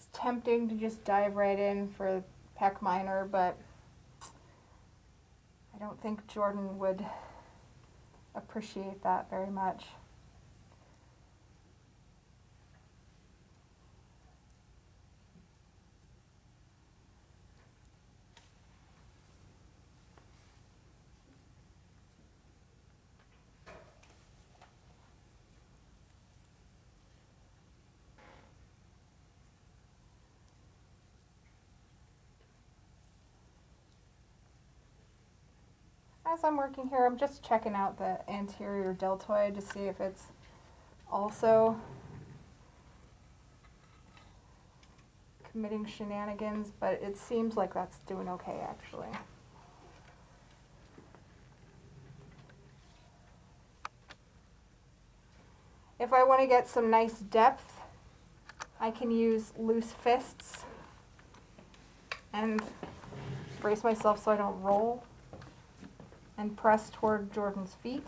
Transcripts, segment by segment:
It's tempting to just dive right in for pec minor, but I don't think Jordan would appreciate that very much. As I'm working here, I'm just checking out the anterior deltoid to see if it's also committing shenanigans, but it seems like that's doing okay actually. If I want to get some nice depth, I can use loose fists and brace myself so I don't roll and press toward Jordan's feet.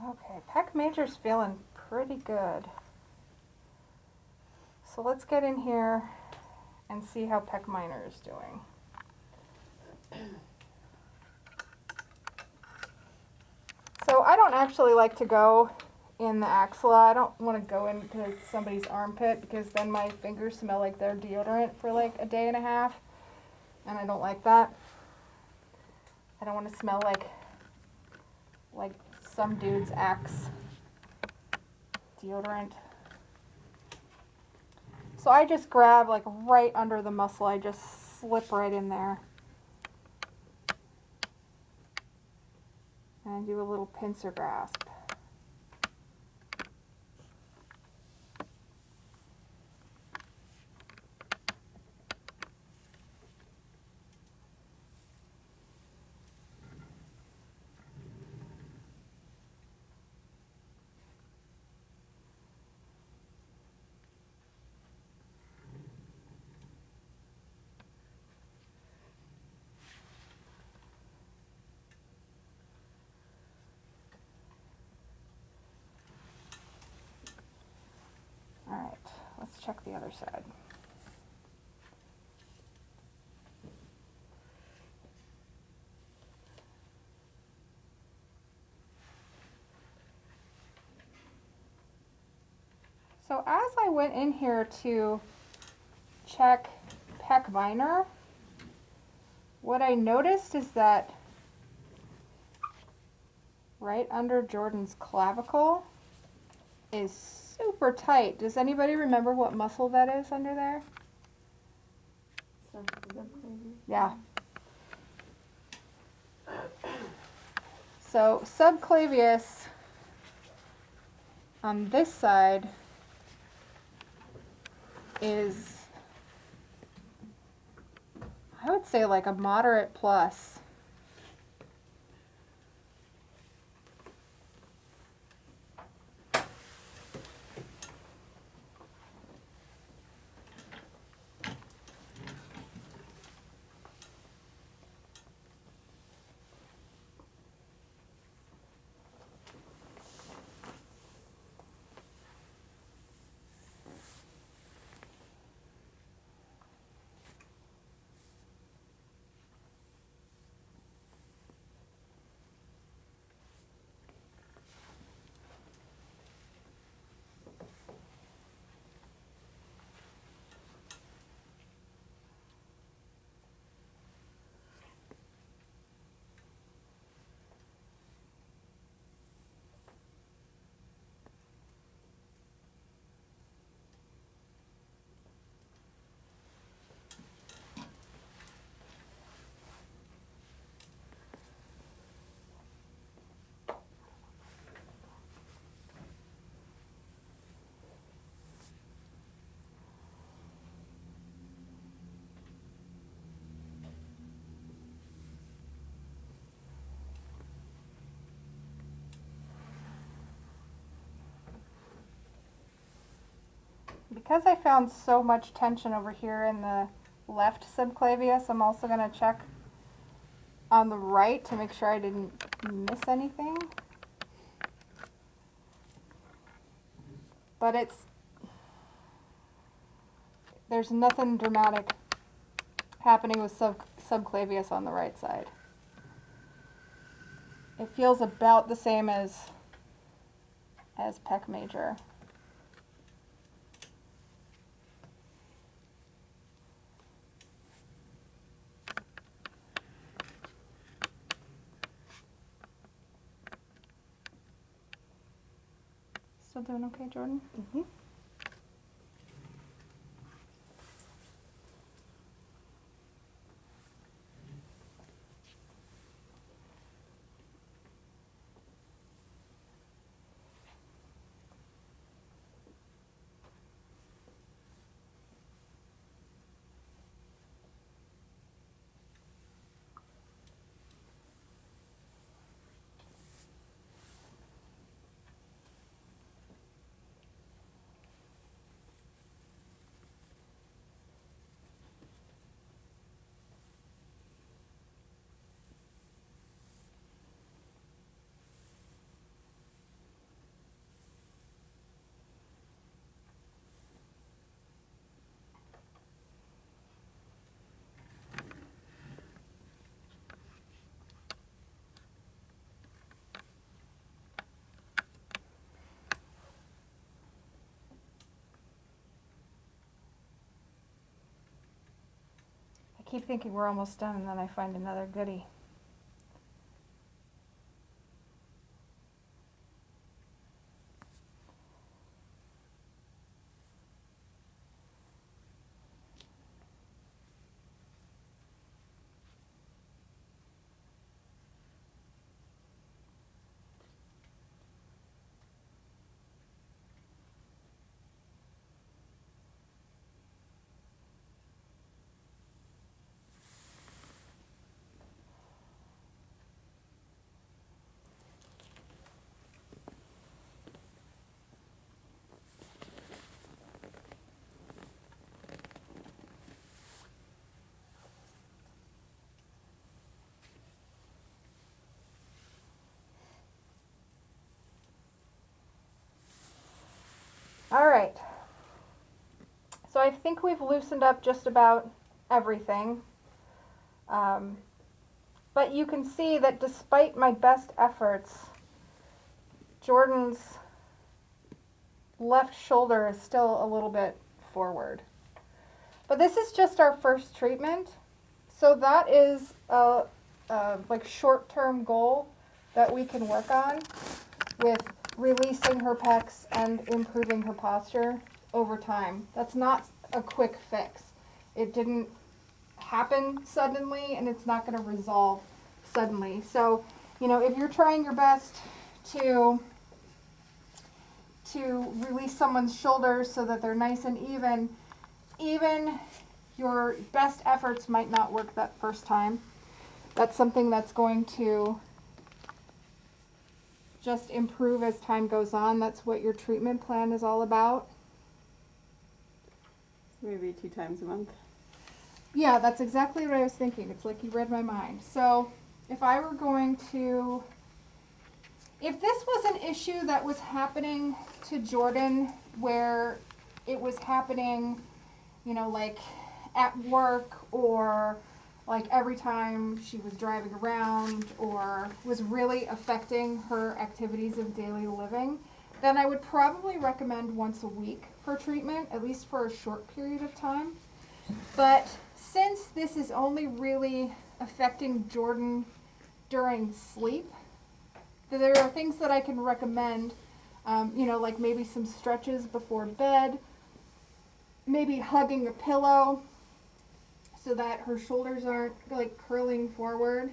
Okay, pec major's feeling pretty good. So let's get in here and see how pec minor is doing. So I don't actually like to go in the axilla. I don't want to go into somebody's armpit because then my fingers smell like their deodorant for like a day and a half, and I don't like that. I don't want to smell like some dude's Axe deodorant. So I just grab like right under the muscle. I just slip right in there. And I do a little pincer grasp. All right, let's check the other side. So as I went in here to check pec minor, what I noticed is that right under Jordan's clavicle is super tight. Does anybody remember what muscle that is under there? Yeah. So subclavius on this side is, I would say, like a moderate plus. because I found so much tension over here in the left subclavius, I'm also going to check on the right to make sure I didn't miss anything. But there's nothing dramatic happening with subclavius on the right side. It feels about the same as pec major. Still doing okay, Jordan? Mm-hmm. I keep thinking we're almost done, and then I find another goodie. All right. So I think we've loosened up just about everything. But you can see that despite my best efforts, Jordan's left shoulder is still a little bit forward. But this is just our first treatment. So that is a like short-term goal that we can work on with releasing her pecs and improving her posture over time. That's not a quick fix. It didn't happen suddenly, and it's not going to resolve suddenly. So, you know, if you're trying your best to release someone's shoulders so that they're nice and even your best efforts might not work that first time. That's something that's going to just improve as time goes on. That's what your treatment plan is all about. Maybe 2 times a month. Yeah, that's exactly what I was thinking. It's like you read my mind. So if I were going to, if this was an issue that was happening to Jordan where it was happening, you know, like at work or like every time she was driving around or was really affecting her activities of daily living, then I would probably recommend once a week for treatment, at least for a short period of time. But since this is only really affecting Jordan during sleep, there are things that I can recommend, you know, like maybe some stretches before bed, maybe hugging a pillow so that her shoulders aren't like curling forward,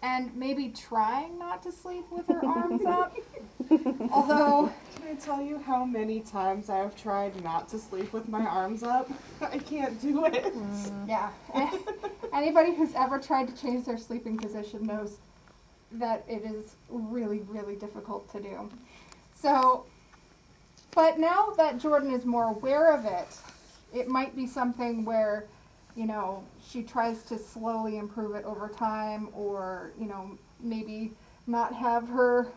and maybe trying not to sleep with her arms up. Although, can I tell you how many times I've tried not to sleep with my arms up? I can't do it. yeah, anybody who's ever tried to change their sleeping position knows that it is really, really difficult to do. So, But now that Jordan is more aware of it, it might be something where, you know, she tries to slowly improve it over time, or, you know, maybe not have her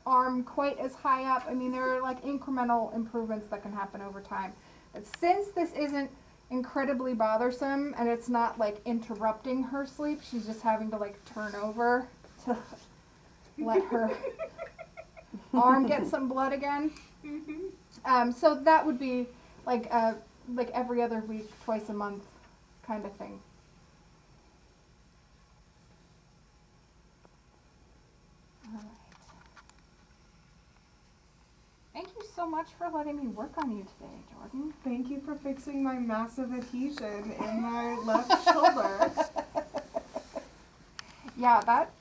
arm quite as high up. I mean, there are like incremental improvements that can happen over time. But since this isn't incredibly bothersome and it's not like interrupting her sleep, she's just having to like turn over to let her arm get some blood again. So that would be like every other week, twice a month kind of thing. All right. Thank you so much for letting me work on you today, Jordan. Thank you for fixing my massive adhesion in my left shoulder. Yeah, that